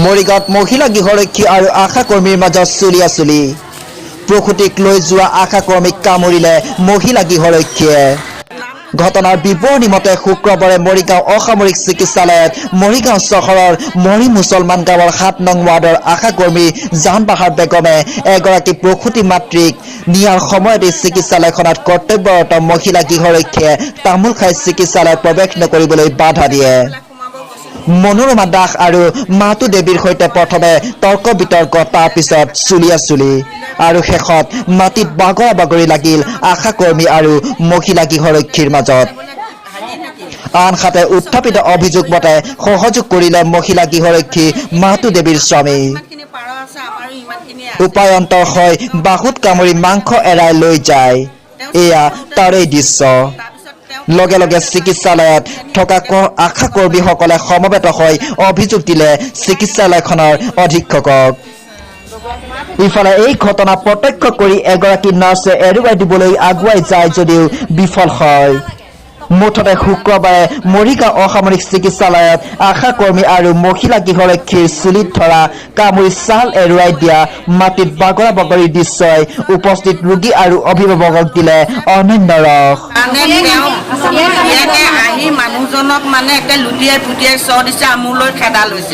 মৰিগাঁৱত মহিলা গৃহৰক্ষী আৰু আশা কৰ্মীৰ মাজত চুলিয়াচুলি প্ৰসূতিক লৈ যোৱা আশা কৰ্মীক কামুৰিলে মহিলা গৃহৰক্ষীয়ে ঘটনাৰ বিৱৰণী মতে শুক্ৰবাৰে মৰিগাঁও অসামৰিক চিকিৎসালয়ত মৰিগাঁও চহৰৰ মৰি মুছলমান গাঁৱৰ ৭ নং ৱাৰ্ডৰ আশা কৰ্মী জান বাহাৰ বেগমে এগৰাকী প্ৰসূতি মাতৃক নিয়াৰ সময়তে চিকিৎসালয়খনত কৰ্তব্যৰত মহিলা গৃহৰক্ষীয়ে তামোল খাই চিকিৎসালয়ত প্ৰৱেশ নকৰিবলৈ বাধা দিয়ে মনোৰমা দাস আৰু মাতু দেৱীৰ সৈতে প্ৰথমে তৰ্ক বিতৰ্ক তাৰ পিছত চুলিয়াচুলি আৰু শেষত মাটিত বাগৰা বাগৰি লাগিল আশা কৰ্মী আৰু মহিলা গৃহৰক্ষীৰ মাজত আনহাতে উত্থাপিত অভিযোগ মতে সহযোগ কৰিলে মহিলা গৃহৰক্ষী মাতু দেৱীৰ স্বামী উপায়ন্তৰ হৈ বাহুত কামুৰি মাংস এৰাই লৈ যায় এয়া তাৰেই দৃশ্য লগে লগে চিকিৎসালয়ত থকা আশা কৰ্মীসকলে সমবেত হৈ অভিযোগ দিলে চিকিৎসালয়খনৰ অধীক্ষকক ইফালে এই ঘটনা প্ৰত্যক্ষ কৰি এগৰাকী নাৰ্ছে এৰুৱাই দিবলৈ আগুৱাই যায় যদিও বিফল হয় মুঠতে শুক্ৰবাৰে মৰিগাঁও অসামৰিক চিকিৎসালয়ত আশা কৰ্মী আৰু মহিলা গৃহৰক্ষীৰ চুলিত ধৰা কামুৰি ছাল এৰুৱাই দিয়া মাটিত বাগৰা বাগৰিৰ দৃশ্যই উপস্থিত ৰোগী আৰু অভিভাৱকক দিলে অনন্য ৰস মানুহজনক মানে একে লুটিয়াই পুটিয়াই চৰ দিছে মোলৈ খেদা লৈছে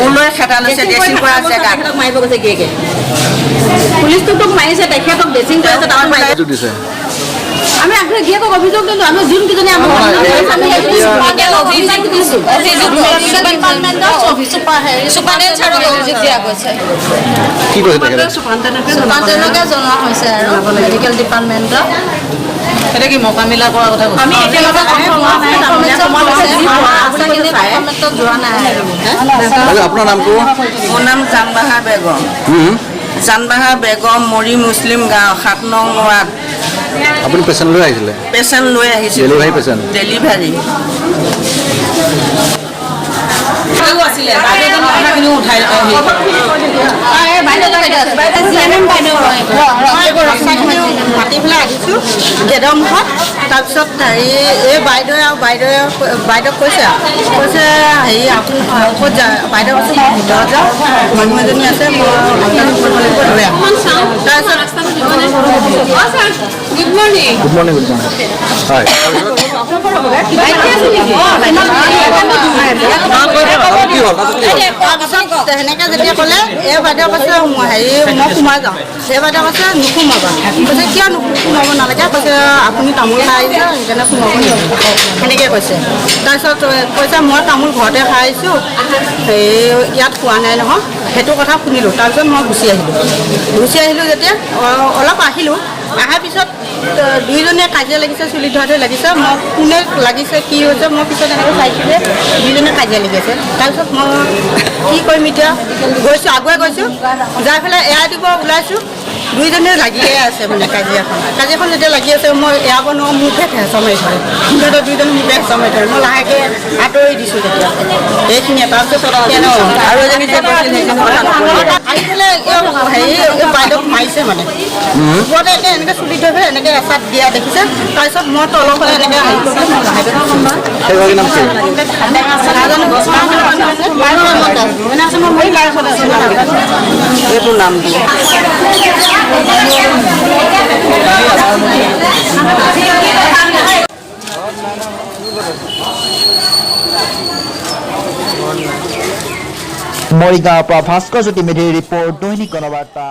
মোলৈ খেদা লৈছে ড্ৰেছিং কৰা জেগাত মাৰিব গৈছে গিয়েকে পুলিচটোক মাৰিছে তেখেতক ড্ৰেছিং কৰিছে তাৰ মাৰিছে দিছে আমি আগে গিয়ে কক অভিযোগ দিলো আমি জুন কিজনী আমি সুপাৰডেন্ট ছাৰক অভিযোগ দিয়া গৈছে কি কৈছে সুপাৰডেন্টকে জনোৱা হৈছে আৰু মেডিকেল ডিপাৰ্টমেণ্টত এটা কি মোকাবিলা কৰাৰ কথা কৈছে আমি একেলগে যোৱা নাই আপোনাৰ নামটো মোৰ নাম জানবাহা বেগম জানবাহা বেগম মৰি মুছলিম গাঁও 7 নং ৱাৰ্ড আপুনি পেচেণ্ট লৈ আহিছিলে পেচেণ্ট লৈ আহিছিল ডেলিভাৰী পেচেণ্ট ডেলিভাৰী মাতি পেলাই আহিছোঁ গেদমুখত তাৰপিছত হেৰি এই বাইদেৱে আৰু বাইদেউক কৈছে হেৰি আপুনি ক'ত যায় বাইদেউ কৈছে মই ভিতৰত যাওঁ মানুহ এজনী আছে মই লৈ আহোঁ তাৰপিছত গুড মৰ্ণিং হয় সেনেকে যেতিয়া ক'লে এই বাইদেউ কৈছে হেৰি মই সোমাই যাওঁ সেই বাইদেউ কৈছে নোসোমাবা কৈছে কিয় সোমাব নালাগে কৈছে আপুনি তামোল খাই আহিছে সেইকাৰণে সোমাব সেনেকৈ কৈছে তাৰপিছত কৈছে মই তামোল ঘৰতে খাই আহিছোঁ ইয়াত খোৱা নাই নহয় সেইটো কথা শুনিলোঁ তাৰপিছত মই গুচি আহিলোঁ যেতিয়া অলপ আহিলোঁ অহাৰ পিছত দুইজনীয়ে কাজিয়া লাগিছে চুলি ধোৱাতে লাগিছে মই কোনে লাগিছে কি হৈছে মই পিছত এনেকৈ চাইছোঁ যে দুইজনে কাজিয়া লাগি আছে তাৰপিছত মই কি কৰিম এতিয়া গৈছোঁ আগুৱাই গৈছোঁ যাই পেলাই এৰাই দিব ওলাইছোঁ দুইজনে লাগিয়ে আছে মানে কাজিয়াখন যেতিয়া লাগি আছে মই এৰাব নোৱাৰোঁ মোকহে হেঁচা মাৰি ধৰে সিহঁতৰ দুইজনে মোকে হেঁচা মাৰি ধৰে মই লাহেকৈ আঁতৰি দিছোঁ তেতিয়া এইখিনিয়ে তাৰপিছত আৰু এজনী যে আহি পেলাই হেৰি বাইদেউক মাৰিছে মানে ওপৰতে একে এনেকৈ চুলি ধৰি পেলাই এনেকৈ এচাত দিয়া দেখিছে তাৰপিছত মই তলৰ ফালে এনেকৈ হেৰি এইটো নাম মৰিগাঁৱৰ পৰা ভাস্কৰ জ্যোতি মেধিৰ ৰিপৰ্ট দৈনিক গণবাৰ্তা।